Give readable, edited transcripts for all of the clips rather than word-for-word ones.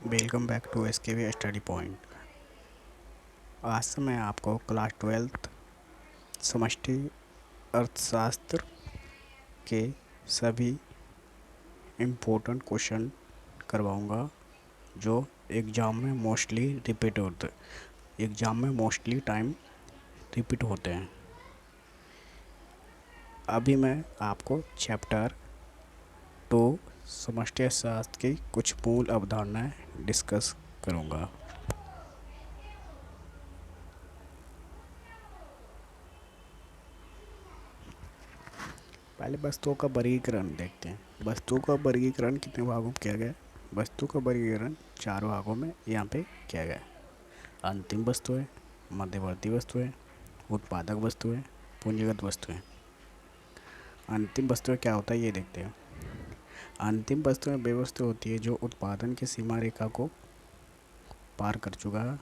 Welcome back to SKV study point. आज से मैं आपको क्लास 12th समष्टि अर्थशास्त्र के सभी इम्पोर्टेंट क्वेश्चन करवाऊंगा जो एग्ज़ाम में मोस्टली रिपीट होते एग्ज़ाम में मोस्टली टाइम रिपीट होते हैं। अभी मैं आपको चैप्टर 2 समष्टि अर्थशास्त्र की कुछ मूल अवधारणाएं डिस्कस करूंगा। पहले वस्तुओं का वर्गीकरण देखते हैं। वस्तुओं का वर्गीकरण कितने भागों में किया गया है? वस्तु का वर्गीकरण 4 भागों में यहाँ पे किया गया है। अंतिम वस्तुएं, मध्यवर्ती वस्तुएं, उत्पादक वस्तुएं, पूंजीगत वस्तुएं। अंतिम वस्तुएं क्या होता है ये देखते हैं। अंतिम वस्तुएं वे वस्तु होती है जो उत्पादन की सीमा रेखा को पार कर चुका है।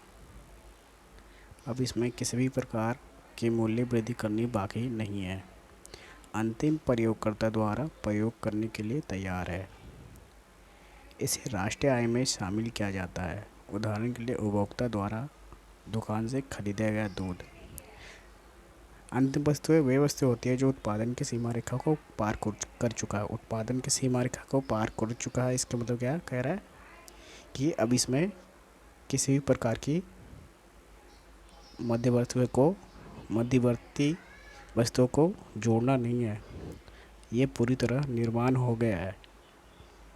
अब इसमें किसी भी प्रकार की मूल्य वृद्धि करनी बाकी नहीं है। अंतिम प्रयोगकर्ता द्वारा प्रयोग करने के लिए तैयार है। इसे राष्ट्रीय आय में शामिल किया जाता है। उदाहरण के लिए उपभोक्ता द्वारा दुकान से खरीदा गया दूध। अंतिम वस्तुएं वे वस्तु होती है जो उत्पादन की सीमा रेखा को पार कर चुका है। उत्पादन की सीमा रेखा को पार कर चुका है, इसका मतलब क्या कह रहा है कि अब इसमें किसी भी प्रकार की मध्यवर्ती वस्तुओं को जोड़ना नहीं है। ये पूरी तरह निर्माण हो गया है,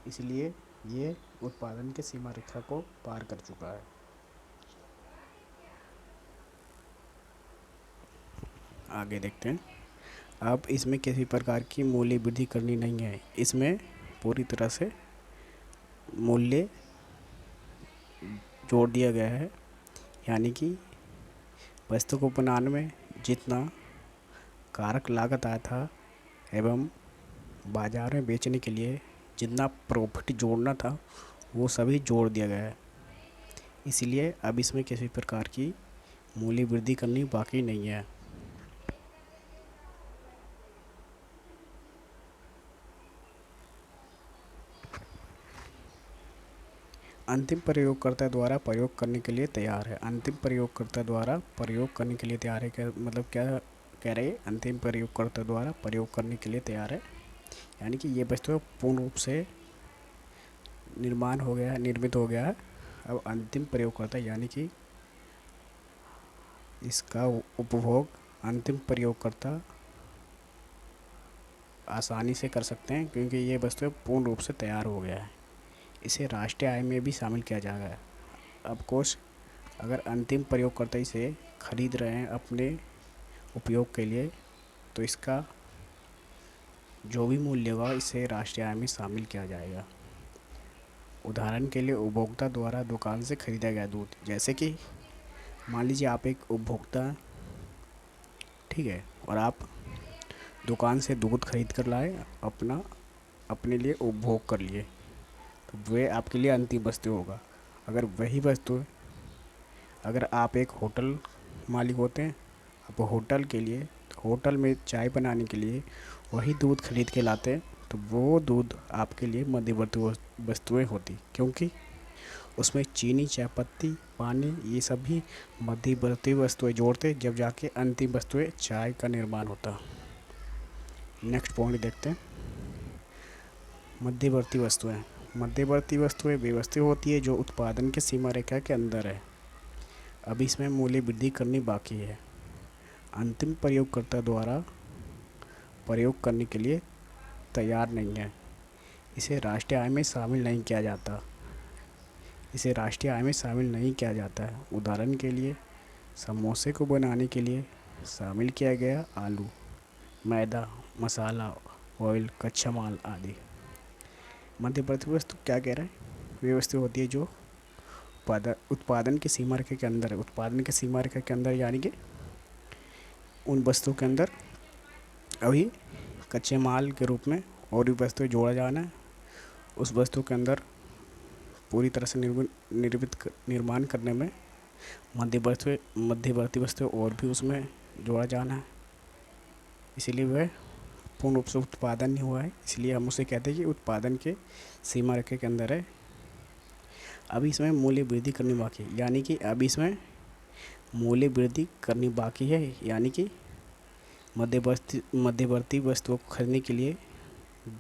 इसलिए ये उत्पादन की सीमा रेखा को पार कर चुका है। आगे देखते हैं। अब इसमें किसी प्रकार की मूल्य वृद्धि करनी नहीं है। इसमें पूरी तरह से मूल्य जोड़ दिया गया है, यानी कि वस्तु को बनाने में जितना कारक लागत आया था एवं बाजार में बेचने के लिए जितना प्रॉफिट जोड़ना था वो सभी जोड़ दिया गया है। इसलिए अब इसमें किसी प्रकार की मूल्य वृद्धि करनी बाकी नहीं है। अंतिम प्रयोगकर्ता द्वारा प्रयोग करने के लिए तैयार है। अंतिम प्रयोगकर्ता द्वारा प्रयोग करने के लिए तैयार है, क्या मतलब क्या कह रहे हैं? अंतिम प्रयोगकर्ता द्वारा प्रयोग करने के लिए तैयार है, यानी कि ये वस्तु पूर्ण रूप से निर्मित हो गया है। अब अंतिम प्रयोगकर्ता यानी कि इसका उपभोग अंतिम प्रयोगकर्ता आसानी से कर सकते हैं, क्योंकि ये वस्तु पूर्ण रूप से तैयार हो गया है। इसे राष्ट्रीय आय में भी शामिल किया जाएगा। अब कोर्स अगर अंतिम प्रयोगकर्ता इसे खरीद रहे हैं अपने उपयोग के लिए, तो इसका जो भी मूल्य होगा इसे राष्ट्रीय आय में शामिल किया जाएगा। उदाहरण के लिए उपभोक्ता द्वारा दुकान से खरीदा गया दूध, जैसे कि मान लीजिए आप एक उपभोक्ता, ठीक है, और आप दुकान से दूध खरीद कर लाए, अपने लिए उपभोग कर लिए, तो वह आपके लिए अंतिम वस्तु होगा। अगर वही वस्तु, अगर आप एक होटल मालिक होते हैं, आप होटल में चाय बनाने के लिए वही दूध खरीद के लाते हैं, तो वो दूध आपके लिए मध्यवर्ती वस्तुएं होती, क्योंकि उसमें चीनी, चायपत्ती, पानी, ये सभी मध्यवर्ती वस्तुएं जोड़ते जब जाके अंतिम वस्तुएं चाय का निर्माण होता। नेक्स्ट पॉइंट देखते हैं। मध्यवर्ती वस्तुएं वे वस्तुएं होती है जो उत्पादन की सीमा रेखा के अंदर है। अब इसमें मूल्य वृद्धि करनी बाकी है। अंतिम प्रयोगकर्ता द्वारा प्रयोग करने के लिए तैयार नहीं है। इसे राष्ट्रीय आय में शामिल नहीं किया जाता है। उदाहरण के लिए समोसे को बनाने के लिए शामिल किया गया आलू, मैदा, मसाला, ऑयल, कच्चा माल आदि। मध्यवर्ती वस्तु क्या कह रहा है? वे वस्तु होती है जो उत्पादन की सीमा रेखा के अंदर है। उत्पादन की सीमा रेखा के अंदर यानी कि उन वस्तुओं के अंदर अभी कच्चे माल के रूप में और भी वस्तुएं जोड़ा जाना है। उस वस्तु के अंदर पूरी तरह से निर्माण करने में मध्यवर्ती वस्तु और भी उसमें जोड़ा जाना है। इसीलिए वह पूर्ण रूप से उत्पादन नहीं हुआ है, इसलिए हम उसे कहते हैं कि उत्पादन के सीमा रेखा के अंदर है। अभी इसमें मूल्य वृद्धि करनी बाकी है, यानी कि अभी इसमें मूल्य वृद्धि करनी बाकी है, यानी कि मध्यवर्ती वस्तुओं को खरीदने के लिए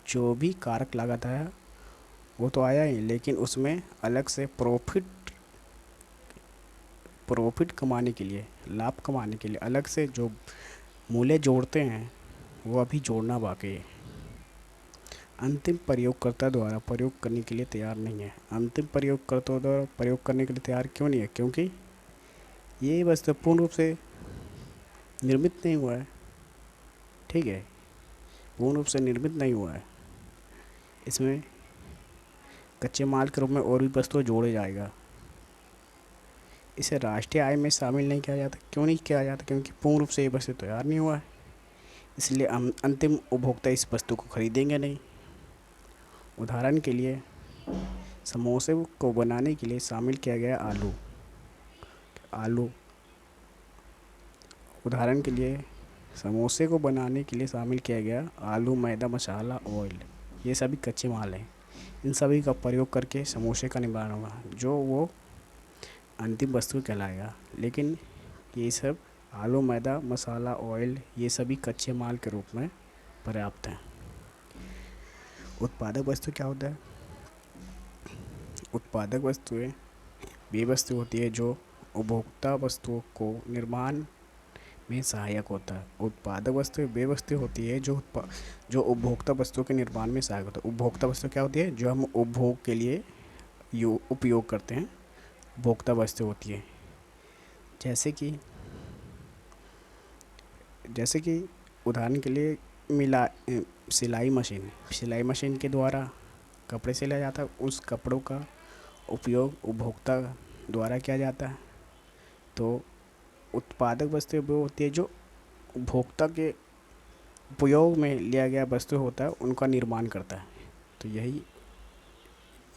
जो भी कारक लागत है वो तो आया ही, लेकिन उसमें अलग से प्रॉफिट कमाने के लिए, लाभ कमाने के लिए अलग से जो मूल्य जोड़ते हैं वो अभी जोड़ना बाकी है। अंतिम प्रयोगकर्ता द्वारा प्रयोग करने के लिए तैयार नहीं है। अंतिम प्रयोगकर्ता द्वारा प्रयोग करने के लिए तैयार क्यों नहीं है? क्योंकि ये वस्तु पूर्ण रूप से निर्मित नहीं हुआ है। ठीक है, पूर्ण रूप से निर्मित नहीं हुआ है। इसमें कच्चे माल के रूप में और भी वस्तुएं जोड़े जाएगा। इसे राष्ट्रीय आय में शामिल नहीं किया जाता। क्यों नहीं किया जाता? क्योंकि पूर्ण रूप से ये वस्तु तैयार नहीं हुआ है, इसलिए अंतिम उपभोक्ता इस वस्तु को खरीदेंगे नहीं। उदाहरण के लिए समोसे को बनाने के लिए शामिल किया गया आलू। आलू उदाहरण के लिए समोसे को बनाने के लिए शामिल किया गया आलू, मैदा, मसाला, ऑयल, ये सभी कच्चे माल हैं। इन सभी का प्रयोग करके समोसे का निर्माण होगा, जो वो अंतिम वस्तु कहलाएगा। लेकिन ये सब आलू, मैदा, मसाला, ऑयल, ये सभी कच्चे माल के रूप में पर्याप्त हैं। उत्पादक वस्तु क्या होता है? उत्पादक वस्तुएं वे वस्तु होती है जो उपभोक्ता वस्तुओं को निर्माण में सहायक होता है। उत्पादक वस्तु वे वस्तु होती है जो उपभोक्ता वस्तुओं के निर्माण में सहायक होता है। उपभोक्ता वस्तु क्या होती है? जो हम उपभोग के लिए उपयोग करते हैं, उपभोक्ता वस्तु होती है। जैसे कि उदाहरण के लिए सिलाई मशीन के द्वारा कपड़े सिला जाता है। उस कपड़ों का उपयोग उपभोक्ता द्वारा किया जाता है। तो उत्पादक वस्तु वो होती है जो उपभोक्ता के उपयोग में लिया गया वस्तु होता है, उनका निर्माण करता है। तो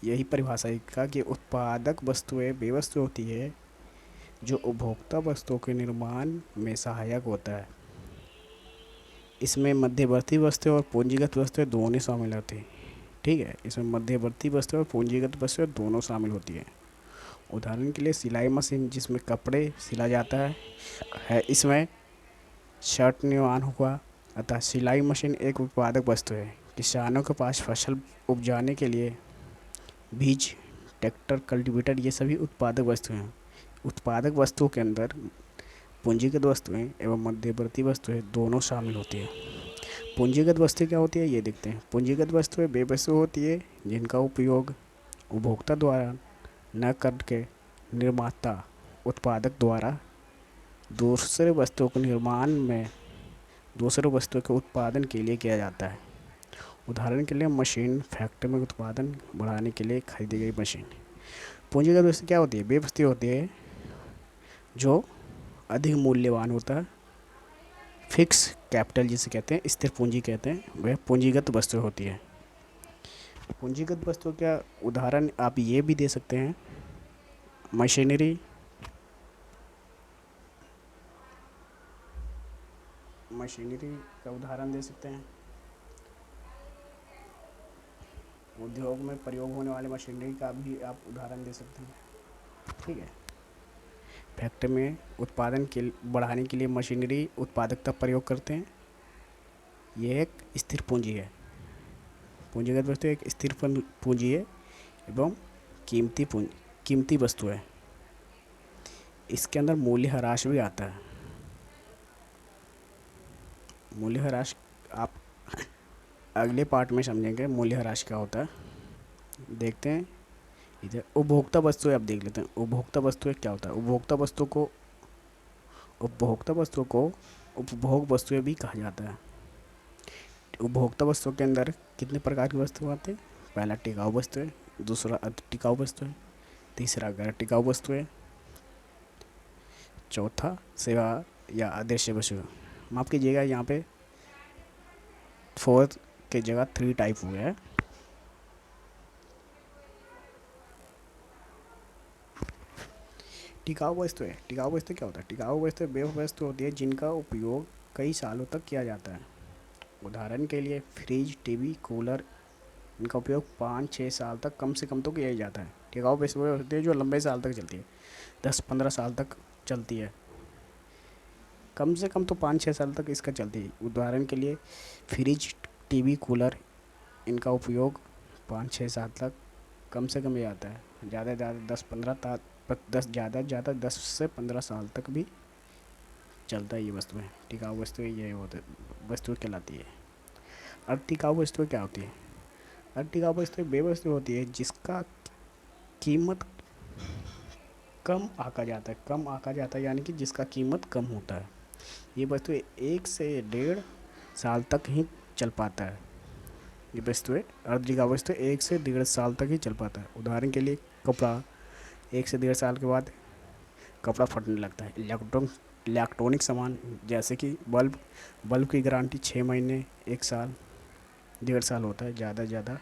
यही परिभाषा है कि उत्पादक वस्तुएं वे वस्तु होती है जो उपभोक्ता वस्तुओं के निर्माण में सहायक होता है। इसमें मध्यवर्ती वस्तुएं और पूंजीगत वस्तुएं दोनों शामिल होती हैं। ठीक है, इसमें मध्यवर्ती वस्तुएं और पूंजीगत वस्तुएं दोनों शामिल होती हैं। उदाहरण के लिए सिलाई मशीन, जिसमें कपड़े सिला जाता है, इसमें शर्ट निर्माण हुआ। अतः सिलाई मशीन एक उत्पादक वस्तु है। किसानों के पास फसल उपजाने के लिए बीज, ट्रैक्टर, कल्टीवेटर, ये सभी उत्पादक वस्तुएं हैं। उत्पादक वस्तुओं के अंदर पूंजीगत वस्तुएं एवं मध्यवर्ती वस्तुएं दोनों शामिल होती हैं। पूंजीगत वस्तु क्या होती है ये देखते हैं। पूंजीगत वस्तुएं वे वस्तु होती है जिनका उपयोग उपभोक्ता द्वारा न करके निर्माता उत्पादक द्वारा दूसरे वस्तुओं के उत्पादन के लिए किया जाता है। उदाहरण के लिए मशीन, फैक्ट्री में उत्पादन बढ़ाने के लिए खरीदी गई मशीन। पूंजीगत वस्तु क्या होती है? वे वस्तु होती है जो अधिक मूल्यवान होता है। फिक्स कैपिटल जिसे कहते हैं, स्थिर पूंजी कहते हैं, वह पूंजीगत वस्तु होती है। पूंजीगत वस्तु का उदाहरण आप ये भी दे सकते हैं, मशीनरी का उदाहरण दे सकते हैं। उद्योग में प्रयोग होने वाले मशीनरी का भी आप उदाहरण दे सकते हैं। ठीक है, फैक्ट्री में उत्पादन के बढ़ाने के लिए मशीनरी उत्पादकता प्रयोग करते हैं। ये एक स्थिर पूंजी है। पूंजीगत वस्तु एक स्थिर पूंजी है एवं कीमती वस्तु है। इसके अंदर मूल्यह्रास भी आता है। मूल्यह्रास आप अगले पार्ट में समझेंगे मूल्यह्रास क्या होता है। देखते हैं इधर उपभोक्ता वस्तुएं। अब देख लेते हैं उपभोक्ता वस्तुएं क्या होता है। उपभोक्ता वस्तुओं को उपभोग वस्तुएं भी कहा जाता है। उपभोक्ता वस्तुओं के अंदर कितने प्रकार की वस्तुएं आती हैं? पहला टिकाऊ वस्तुएं, दूसरा अति टिकाऊ वस्तुएं, तीसरा गैर टिकाऊ वस्तुएं, चौथा सेवा या अदृश्य वस्तुएं। माफ़ कीजिएगा, यहाँ पे 4 की जगह 3 टाइप हुए हैं। टिकाऊ वस्तु क्या होता है? टिकाऊ वस्तु वे वस्तु होती है जिनका उपयोग कई सालों तक किया जाता है। उदाहरण के लिए फ्रिज, टीवी, कूलर, इनका उपयोग 5-6 साल तक कम से कम तो किया ही जाता है। टिकाऊ वस्तुएं होती है जो लंबे साल तक चलती है, 10-15 साल तक चलती है, कम से कम तो 5-6 साल तक इसका चलती है। उदाहरण के लिए फ्रिज, टीवी, कूलर, इनका उपयोग 5-6 साल तक कम से कम ये आता है। ज़्यादा से ज़्यादा 10 से 15 साल तक भी चलता है ये वस्तुएं। टिकाऊ वस्तुएं ये होते वस्तुएं कहलाती है। अब टिकाऊ वस्तुएं क्या होती है? अब टिकाऊ वस्तुएं वे वस्तु होती है जिसका कीमत कम आंका जाता है। कम आंका जाता है यानी कि जिसका कीमत कम होता है। ये वस्तुएं 1 से 1.5 साल तक ही चल पाता है। ये वस्तुएं अर्धटिकाऊ वस्तुएं 1 से 1.5 साल तक ही चल पाता है। उदाहरण के लिए कपड़ा, 1 से 1.5 साल के बाद कपड़ा फटने लगता है। इलेक्ट्रॉनिक सामान जैसे कि बल्ब की गारंटी 6 महीने, 1 साल, 1.5 साल होता है ज़्यादा से ज़्यादा,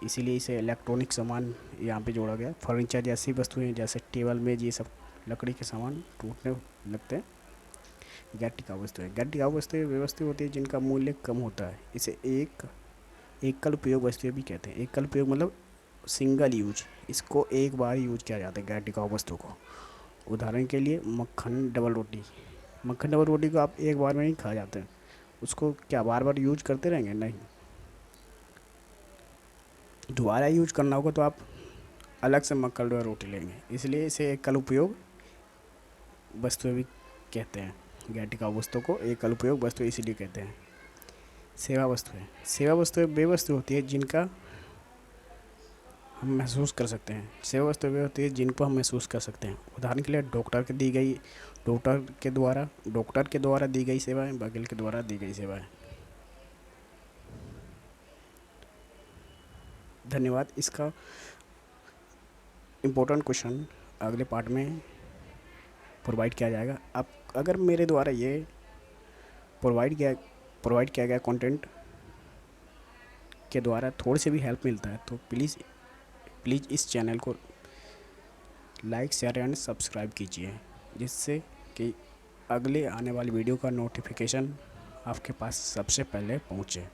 इसीलिए इसे इलेक्ट्रॉनिक सामान यहाँ पे जोड़ा गया। फर्नीचर जैसी वस्तुएं जैसे टेबल, मेज, ये सब लकड़ी के सामान टूटने लगते हैं। गैर टिकाऊ वस्तुएं वे वस्तुएं होती है जिनका मूल्य कम होता है। इसे एकल उपयोग वस्तुएं भी कहते हैं। एकल उपयोग मतलब सिंगल यूज, इसको एक बार यूज किया जाता है गैर टिकाऊ वस्तु को। उदाहरण के लिए मक्खन डबल रोटी को आप एक बार में ही खा जाते हैं, उसको क्या बार बार यूज करते रहेंगे? नहीं, दोबारा यूज करना होगा तो आप अलग से मक्खन डबल रोटी लेंगे। इसलिए इसे एकल उपयोग वस्तुएं भी कहते हैं। गैर टिकाऊ वस्तु को एकल उपयोग वस्तु इसीलिए कहते हैं। सेवा वस्तुएं वे वस्तु होती है जिनका हम महसूस कर सकते हैं। सेवा वस्तु वे होती है जिनको हम महसूस कर सकते हैं। उदाहरण के लिए डॉक्टर के द्वारा दी गई सेवाएं, वकील के द्वारा दी गई सेवाएं। धन्यवाद। इसका इम्पोर्टेंट क्वेश्चन अगले पार्ट में प्रोवाइड किया जाएगा। अब अगर मेरे द्वारा ये प्रोवाइड किया गया कंटेंट के द्वारा थोड़ी सी भी हेल्प मिलता है तो प्लीज़ इस चैनल को लाइक, शेयर एंड सब्सक्राइब कीजिए, जिससे कि अगले आने वाली वीडियो का नोटिफिकेशन आपके पास सबसे पहले पहुंचे।